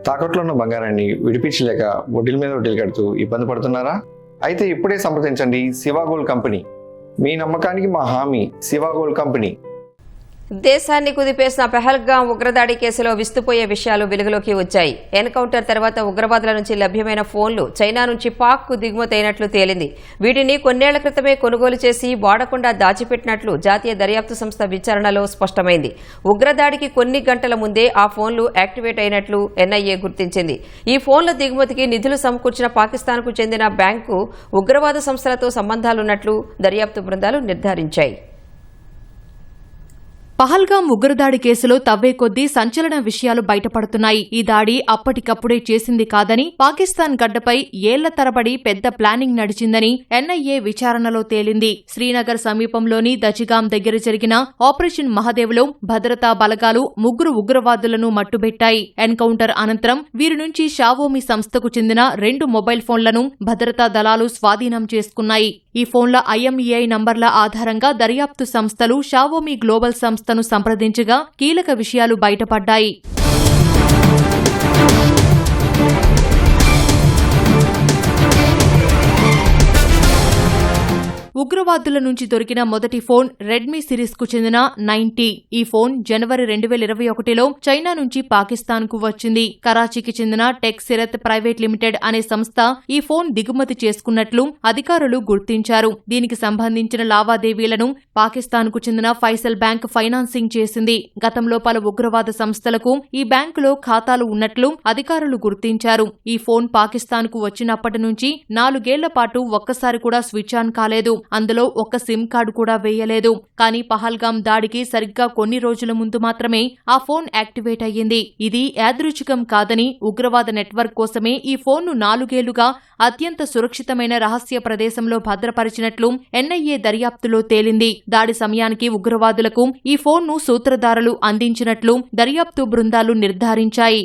తాకట్లో ఉన్న బంగారాన్ని విడిపించలేక వడ్డీల మీద వడ్డీలు కడుతూ ఇబ్బంది పడుతున్నారా? అయితే ఇప్పుడే సంప్రదించండి శివ గోల్డ్ కంపెనీ. మీ నమ్మకానికి మా హామీ శివ గోల్డ్ కంపెనీ. దేశాన్ని కుదిపేసిన పెహల్గాం ఉగ్రదాడి కేసులో విస్తుపోయే విషయాలు వెలుగులోకి వచ్చాయి. ఎన్కౌంటర్ తర్వాత ఉగ్రవాదుల నుంచి లభ్యమైన ఫోన్లు చైనా నుంచి పాక్కు దిగుమతి అయినట్లు తేలింది. వీటిని కొన్నేళ్ల క్రితమే కొనుగోలు చేసి వాడకుండా దాచిపెట్టినట్లు జాతీయ దర్యాప్తు సంస్థ విచారణలో స్పష్టమైంది. ఉగ్రదాడికి కొన్ని గంటల ముందే ఆ ఫోన్లు యాక్టివేట్ అయినట్లు ఎన్ఐఏ గుర్తించింది. ఈ ఫోన్ల దిగుమతికి నిధులు సమకూర్చిన పాకిస్తాన్కు చెందిన బ్యాంకు ఉగ్రవాద సంస్థలతో సంబంధాలున్నట్లు దర్యాప్తు బృందాలు నిర్ధారించాయి. పహల్గాం ఉగ్రదాడి కేసులో తవ్వే కొద్దీ సంచలన విషయాలు బయటపడుతున్నాయి. ఈ దాడి అప్పటికప్పుడే చేసింది కాదని, పాకిస్తాన్ గడ్డపై ఏళ్ల తరబడి పెద్ద ప్లానింగ్ నడిచిందని ఎన్ఐఏ విచారణలో తేలింది. శ్రీనగర్ సమీపంలోని దచిగాం దగ్గర జరిగిన ఆపరేషన్ మహదేవ్లో భద్రతా బలగాలు 3 ఉగ్రవాదులను మట్టుబెట్టాయి. ఎన్కౌంటర్ అనంతరం వీరి నుంచి షావోమి సంస్థకు చెందిన 2 మొబైల్ ఫోన్లను భద్రతా దళాలు స్వాధీనం చేసుకున్నాయి. ఈ ఫోన్ల IMEI నంబర్ల ఆధారంగా దర్యాప్తు సంస్థలు షావోమి గ్లోబల్ సంస్థను సంప్రదించగా కీలక విషయాలు బయటపడ్డాయి. ఉగ్రవాదుల నుంచి దొరికిన మొదటి ఫోన్ రెడ్మీ సిరీస్ కు చెందిన 90. ఈ ఫోన్ జనవరి 2021లో చైనా నుంచి పాకిస్తాన్ కు వచ్చింది. కరాచీకి చెందిన టెక్ సిరత్ ప్రైవేట్ లిమిటెడ్ అనే సంస్థ ఈ ఫోన్ దిగుమతి చేసుకున్నట్లు అధికారులు గుర్తించారు. దీనికి సంబంధించిన లావాదేవీలను పాకిస్తాన్ కు చెందిన ఫైసల్ బ్యాంక్ ఫైనాన్సింగ్ చేసింది. గతంలో పలు ఉగ్రవాద సంస్థలకు ఈ బ్యాంకులో ఖాతాలు ఉన్నట్లు అధికారులు గుర్తించారు. ఈ ఫోన్ పాకిస్తాన్ కు వచ్చినప్పటి నుంచి 4 ఏళ్ల పాటు ఒక్కసారి కూడా స్విచ్ ఆన్ కాలేదు. అందులో ఒక్క సిమ్ కార్డు కూడా వేయలేదు. కానీ పహల్గాం దాడికి సరిగ్గా కొన్ని రోజుల ముందు మాత్రమే ఆ ఫోన్ యాక్టివేట్ అయ్యింది. ఇది యాదృచ్ఛికం కాదని, ఉగ్రవాద నెట్వర్క్ కోసమే ఈ ఫోన్ను 4 ఏళ్లుగా అత్యంత సురక్షితమైన రహస్య ప్రదేశంలో భద్రపరిచినట్లు ఎన్ఐఏ దర్యాప్తులో తేలింది. దాడి సమయానికి ఉగ్రవాదులకు ఈ ఫోన్ను సూత్రధారులు అందించినట్లు దర్యాప్తు బృందాలు నిర్ధారించాయి.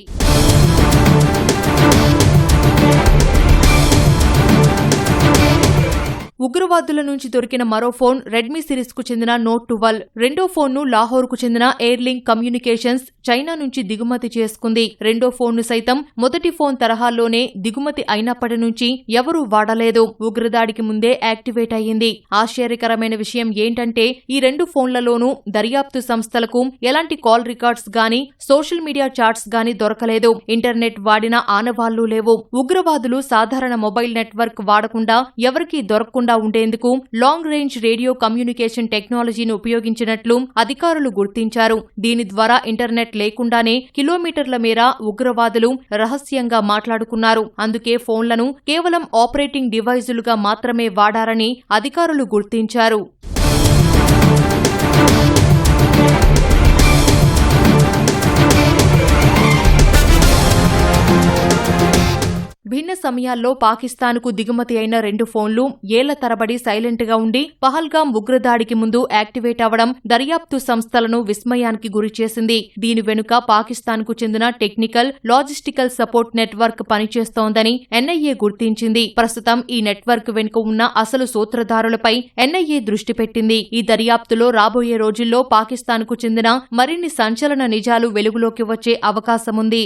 ఉగ్రవాదుల నుంచి దొరికిన మరో ఫోన్ రెడ్మీ సిరీస్ కు చెందిన నోట్ 12. రెండో ఫోన్ను లాహోర్ కు చెందిన ఎయిర్లింక్ కమ్యూనికేషన్స్ చైనా నుంచి దిగుమతి చేసుకుంది. రెండో ఫోన్ను సైతం మొదటి ఫోన్ తరహాలోనే దిగుమతి అయినప్పటి నుంచి ఎవరూ వాడలేదు. ఉగ్రదాడికి ముందే యాక్టివేట్ అయ్యింది. ఆశ్చర్యకరమైన విషయం ఏంటంటే ఈ 2 ఫోన్లలోనూ దర్యాప్తు సంస్థలకు ఎలాంటి కాల్ రికార్డ్స్ గానీ, సోషల్ మీడియా చాట్స్ గానీ దొరకలేదు. ఇంటర్నెట్ వాడిన ఆనవాళ్లు లేవు. ఉగ్రవాదులు సాధారణ మొబైల్ నెట్వర్క్ వాడకుండా, ఎవరికీ దొరకకుండా ఉండేందుకు లాంగ్ రేంజ్ రేడియో కమ్యూనికేషన్ టెక్నాలజీని ఉపయోగించినట్లు అధికారులు గుర్తించారు. దీని ద్వారా ఇంటర్నెట్ లేకుండానే కిలోమీటర్ల మేర ఉగ్రవాదులు రహస్యంగా మాట్లాడుకున్నారు. అందుకే ఫోన్లను కేవలం ఆపరేటింగ్ డివైజులుగా మాత్రమే వాడారని అధికారులు గుర్తించారు. భిన్న సమయాల్లో పాకిస్తాన్కు దిగుమతి అయిన 2 ఫోన్లు ఏళ్ల తరబడి సైలెంట్ గా ఉండి పహల్గాం ఉగ్రదాడికి ముందు యాక్టివేట్ అవడం దర్యాప్తు సంస్థలను విస్మయానికి గురిచేసింది. దీని వెనుక పాకిస్తాన్కు చెందిన టెక్నికల్, లాజిస్టికల్ సపోర్ట్ నెట్వర్క్ పనిచేస్తోందని ఎన్ఐఏ గుర్తించింది. ప్రస్తుతం ఈ నెట్వర్క్ వెనుక ఉన్న అసలు సూత్రధారులపై ఎన్ఐఏ దృష్టి పెట్టింది. ఈ దర్యాప్తులో రాబోయే రోజుల్లో పాకిస్తాన్కు చెందిన మరిన్ని సంచలన నిజాలు వెలుగులోకి వచ్చే అవకాశముంది.